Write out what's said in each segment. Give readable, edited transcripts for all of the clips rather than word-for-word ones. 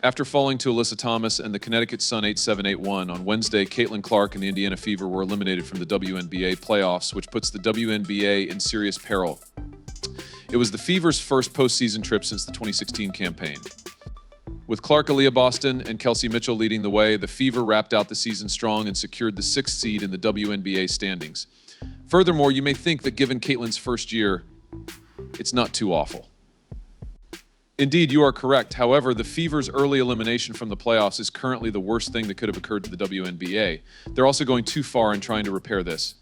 After falling to Alyssa Thomas and the Connecticut Sun 8-7-8-1 on Wednesday, Caitlin Clark and the Indiana Fever were eliminated from the WNBA playoffs, which puts the WNBA in serious peril. It was the Fever's first postseason trip since the 2016 campaign. With Clark, Aaliyah Boston, and Kelsey Mitchell leading the way, the Fever wrapped out the season strong and secured the 6th seed in the WNBA standings. Furthermore, you may think that given Caitlin's first year, it's not too awful. Indeed, you are correct. However, the Fever's early elimination from the playoffs is currently the worst thing that could have occurred to the WNBA. They're also going too far in trying to repair this.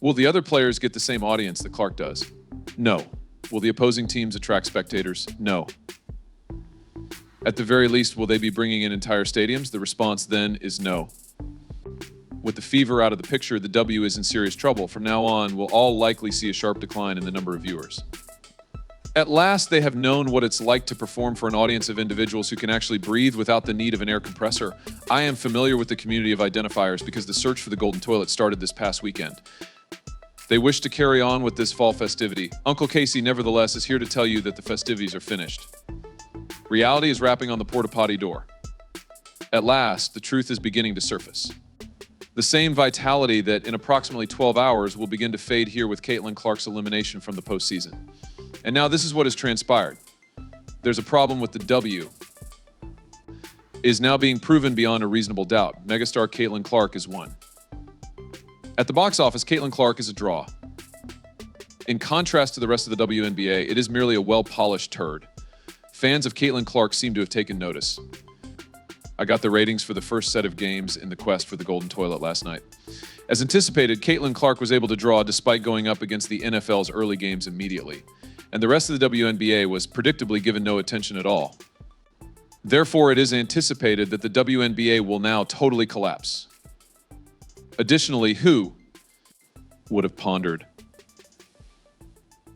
Will the other players get the same audience that Clark does? No. Will the opposing teams attract spectators? No. At the very least, will they be bringing in entire stadiums? The response then is no. With the Fever out of the picture, the W is in serious trouble. From now on, we'll all likely see a sharp decline in the number of viewers. At last, they have known what it's like to perform for an audience of individuals who can actually breathe without the need of an air compressor. I am familiar with the community of identifiers because the search for the golden toilet started this past weekend. They wish to carry on with this fall festivity. Uncle Casey, nevertheless, is here to tell you that the festivities are finished. Reality is rapping on the porta-potty door. At last, the truth is beginning to surface. The same vitality that in approximately 12 hours will begin to fade here with Caitlin Clark's elimination from the postseason. And now this is what has transpired. There's a problem with the W. Is now being proven beyond a reasonable doubt. Megastar Caitlin Clark is one. At the box office, Caitlin Clark is a draw. In contrast to the rest of the WNBA, it is merely a well-polished turd. Fans of Caitlin Clark seem to have taken notice. I got the ratings for the first set of games in the quest for the golden toilet last night. As anticipated, Caitlin Clark was able to draw despite going up against the NFL's early games immediately. And the rest of the WNBA was predictably given no attention at all. Therefore, it is anticipated that the WNBA will now totally collapse. Additionally, who would have pondered?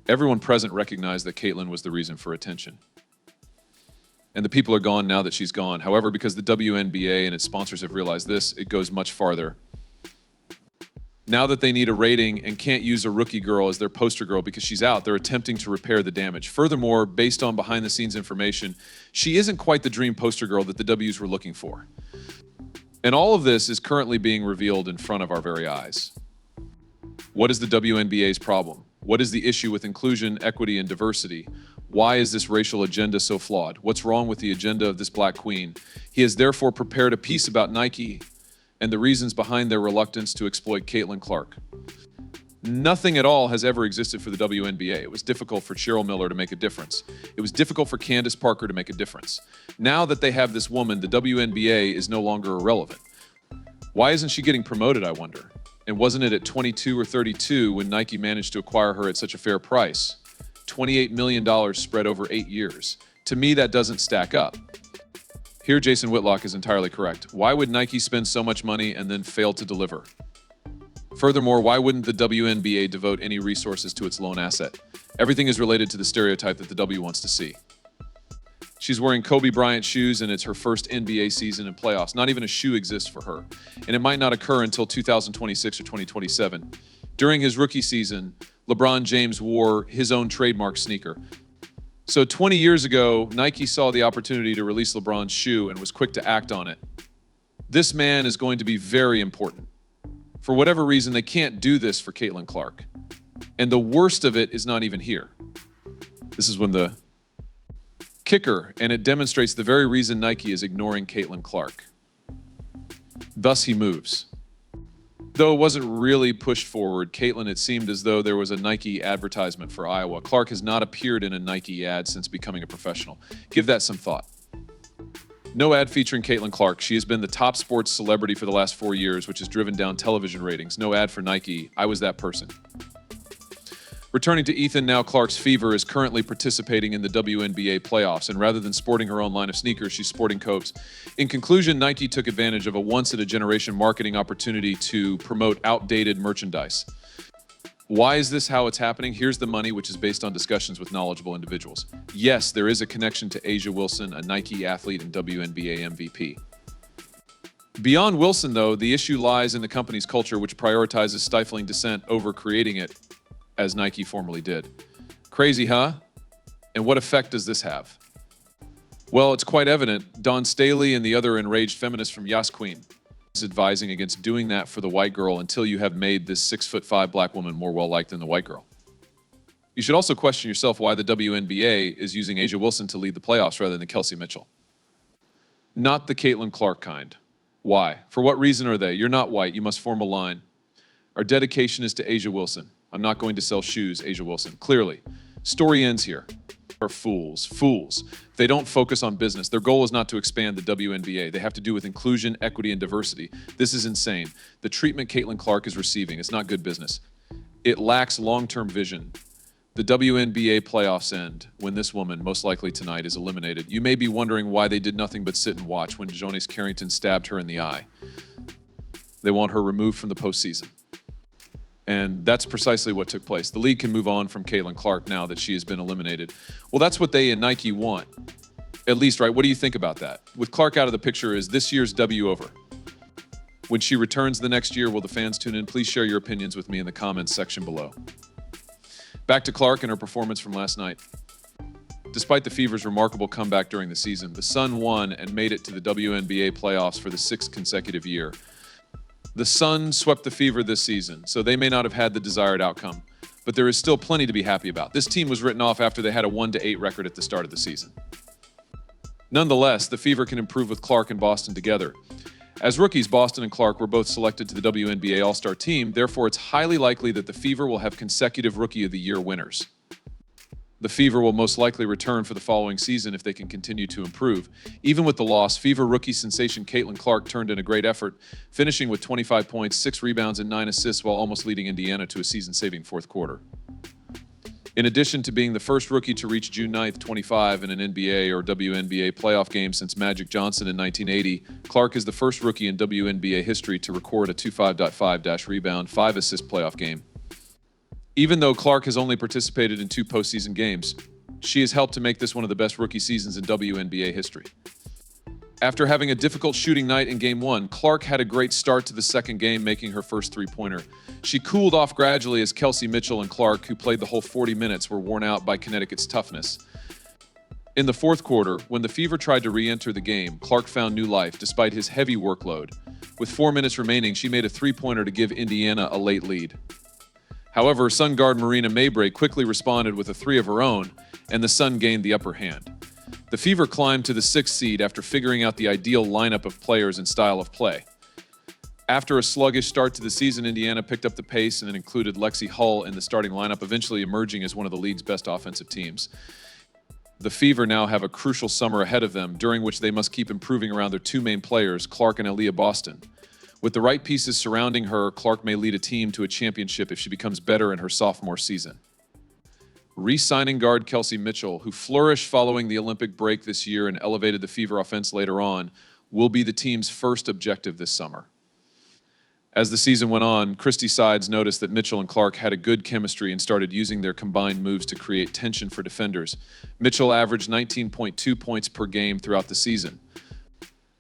Everyone present recognized that Caitlin was the reason for attention. And the people are gone now that she's gone. However, because the WNBA and its sponsors have realized this, it goes much farther. Now that they need a rating and can't use a rookie girl as their poster girl because she's out, they're attempting to repair the damage. Furthermore, based on behind-the-scenes information, she isn't quite the dream poster girl that the Ws were looking for. And all of this is currently being revealed in front of our very eyes. What is the WNBA's problem? What is the issue with inclusion, equity, and diversity? Why is this racial agenda so flawed? What's wrong with the agenda of this black queen? He has therefore prepared a piece about Nike and the reasons behind their reluctance to exploit Caitlin Clark. Nothing at all has ever existed for the WNBA. It was difficult for Cheryl Miller to make a difference. It was difficult for Candace Parker to make a difference. Now that they have this woman, the WNBA is no longer irrelevant. Why isn't she getting promoted, I wonder? And wasn't it at 22 or 32 when Nike managed to acquire her at such a fair price? $28 million spread over 8 years. To me, that doesn't stack up. Here, Jason Whitlock is entirely correct. Why would Nike spend so much money and then fail to deliver? Furthermore, why wouldn't the WNBA devote any resources to its lone asset? Everything is related to the stereotype that the W wants to see. She's wearing Kobe Bryant shoes and it's her first NBA season and playoffs. Not even a shoe exists for her. And it might not occur until 2026 or 2027. During his rookie season, LeBron James wore his own trademark sneaker. So 20 years ago, Nike saw the opportunity to release LeBron's shoe and was quick to act on it. This man is going to be very important. For whatever reason, they can't do this for Caitlin Clark. And the worst of it is not even here. This is when the kicker, and it demonstrates the very reason Nike is ignoring Caitlin Clark. Thus he moves. Though it wasn't really pushed forward, Caitlin, it seemed as though there was a Nike advertisement for Iowa. Clark has not appeared in a Nike ad since becoming a professional. Give that some thought. No ad featuring Caitlin Clark. She has been the top sports celebrity for the last 4 years, which has driven down television ratings. No ad for Nike. I was that person. Returning to Ethan, now Clark's Fever is currently participating in the WNBA playoffs, and rather than sporting her own line of sneakers, she's sporting Cobes. In conclusion, Nike took advantage of a once-in-a-generation marketing opportunity to promote outdated merchandise. Why is this how it's happening? Here's the money, which is based on discussions with knowledgeable individuals. Yes, there is a connection to A'ja Wilson, a Nike athlete and WNBA MVP. Beyond Wilson, though, the issue lies in the company's culture, which prioritizes stifling dissent over creating it, as Nike formerly did. Crazy, huh? And what effect does this have? Well, it's quite evident. Dawn Staley and the other enraged feminist from Yas Queen is advising against doing that for the white girl until you have made this 6'5" black woman more well-liked than the white girl. You should also question yourself why the WNBA is using A'ja Wilson to lead the playoffs rather than Kelsey Mitchell. Not the Caitlin Clark kind. Why? For what reason are they? You're not white. You must form a line. Our dedication is to A'ja Wilson. I'm not going to sell shoes, A'ja Wilson. Clearly. Story ends here. Are fools. Fools. They don't focus on business. Their goal is not to expand the WNBA. They have to do with inclusion, equity, and diversity. This is insane. The treatment Caitlin Clark is receiving, it's not good business. It lacks long-term vision. The WNBA playoffs end when this woman, most likely tonight, is eliminated. You may be wondering why they did nothing but sit and watch when Jonas Carrington stabbed her in the eye. They want her removed from the postseason. And that's precisely what took place. The league can move on from Caitlin Clark now that she has been eliminated. Well, that's what they and Nike want. At least, right? What do you think about that? With Clark out of the picture, is this year's W over? When she returns the next year, will the fans tune in? Please share your opinions with me in the comments section below. Back to Clark and her performance from last night. Despite the Fever's remarkable comeback during the season, the Sun won and made it to the WNBA playoffs for the 6th consecutive year. The Sun swept the Fever this season, so they may not have had the desired outcome, but there is still plenty to be happy about. This team was written off after they had a 1-8 record at the start of the season. Nonetheless, the Fever can improve with Clark and Boston together. As rookies, Boston and Clark were both selected to the WNBA All-Star team, therefore it's highly likely that the Fever will have consecutive Rookie of the Year winners. The Fever will most likely return for the following season if they can continue to improve. Even with the loss, Fever rookie sensation Caitlin Clark turned in a great effort, finishing with 25 points, 6 rebounds, and 9 assists while almost leading Indiana to a season-saving fourth quarter. In addition to being the first rookie to reach June 9th, 25 in an NBA or WNBA playoff game since Magic Johnson in 1980, Clark is the first rookie in WNBA history to record a 25.5-rebound, 5-assist playoff game. Even though Clark has only participated in 2 postseason games, she has helped to make this one of the best rookie seasons in WNBA history. After having a difficult shooting night in Game 1, Clark had a great start to the second game, making her first three-pointer. She cooled off gradually as Kelsey Mitchell and Clark, who played the whole 40 minutes, were worn out by Connecticut's toughness. In the fourth quarter, when the Fever tried to re-enter the game, Clark found new life despite his heavy workload. With 4 minutes remaining, she made a three-pointer to give Indiana a late lead. However, Sun guard Marina Mabrey quickly responded with a 3 of her own, and the Sun gained the upper hand. The Fever climbed to the 6th seed after figuring out the ideal lineup of players and style of play. After a sluggish start to the season, Indiana picked up the pace and included Lexi Hull in the starting lineup, eventually emerging as one of the league's best offensive teams. The Fever now have a crucial summer ahead of them, during which they must keep improving around their 2 main players, Clark and Aaliyah Boston. With the right pieces surrounding her, Clark may lead a team to a championship if she becomes better in her sophomore season. Re-signing guard Kelsey Mitchell, who flourished following the Olympic break this year and elevated the Fever offense later on, will be the team's first objective this summer. As the season went on, Christy Sides noticed that Mitchell and Clark had a good chemistry and started using their combined moves to create tension for defenders. Mitchell averaged 19.2 points per game throughout the season.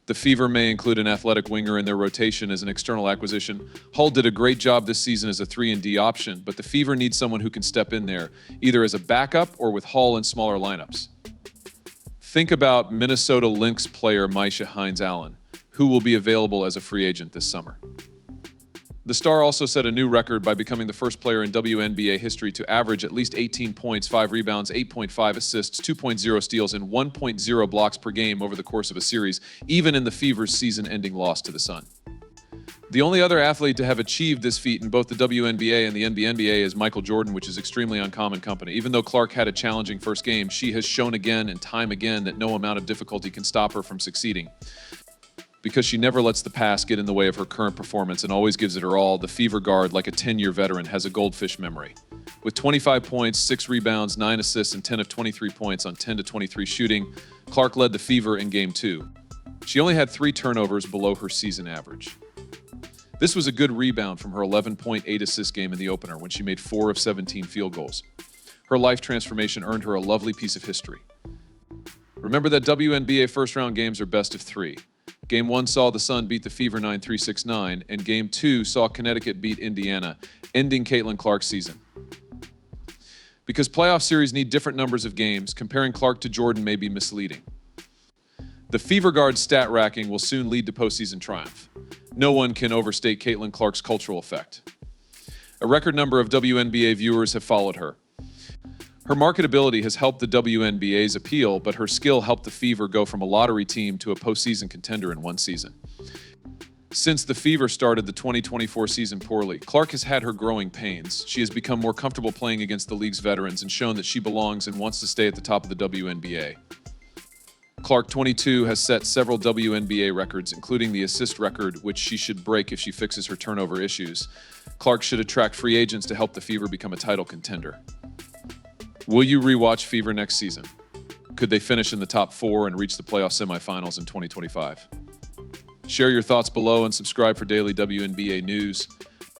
The Fever may include an athletic winger in their rotation as an external acquisition. Hull did a great job this season as a 3-and-D option, but the Fever needs someone who can step in there, either as a backup or with Hull in smaller lineups. Think about Minnesota Lynx player Misha Hines-Allen, who will be available as a free agent this summer. The Star also set a new record by becoming the first player in WNBA history to average at least 18 points, 5 rebounds, 8.5 assists, 2.0 steals, and 1.0 blocks per game over the course of a series, even in the Fever's season-ending loss to the Sun. The only other athlete to have achieved this feat in both the WNBA and the NBA is Michael Jordan, which is extremely uncommon company. Even though Clark had a challenging first game, she has shown again and time again that no amount of difficulty can stop her from succeeding. Because she never lets the past get in the way of her current performance and always gives it her all, the Fever guard, like a 10-year veteran, has a goldfish memory. With 25 points, 6 rebounds, 9 assists, and 10 of 23 points on 10 to 23 shooting, Clark led the Fever in Game 2. She only had 3 turnovers below her season average. This was a good rebound from her 11.8 assist game in the opener when she made 4 of 17 field goals. Her life transformation earned her a lovely piece of history. Remember that WNBA first-round games are best of 3. Game 1 saw the Sun beat the Fever 9-3-6-9, and Game 2 saw Connecticut beat Indiana, ending Caitlin Clark's season. Because playoff series need different numbers of games, comparing Clark to Jordan may be misleading. The Fever Guard stat racking will soon lead to postseason triumph. No one can overstate Caitlin Clark's cultural effect. A record number of WNBA viewers have followed her. Her marketability has helped the WNBA's appeal, but her skill helped the Fever go from a lottery team to a postseason contender in one season. Since the Fever started the 2024 season poorly, Clark has had her growing pains. She has become more comfortable playing against the league's veterans and shown that she belongs and wants to stay at the top of the WNBA. Clark, 22, has set several WNBA records, including the assist record, which she should break if she fixes her turnover issues. Clark should attract free agents to help the Fever become a title contender. Will you rewatch Fever next season? Could they finish in the top 4 and reach the playoff semifinals in 2025? Share your thoughts below and subscribe for daily WNBA news.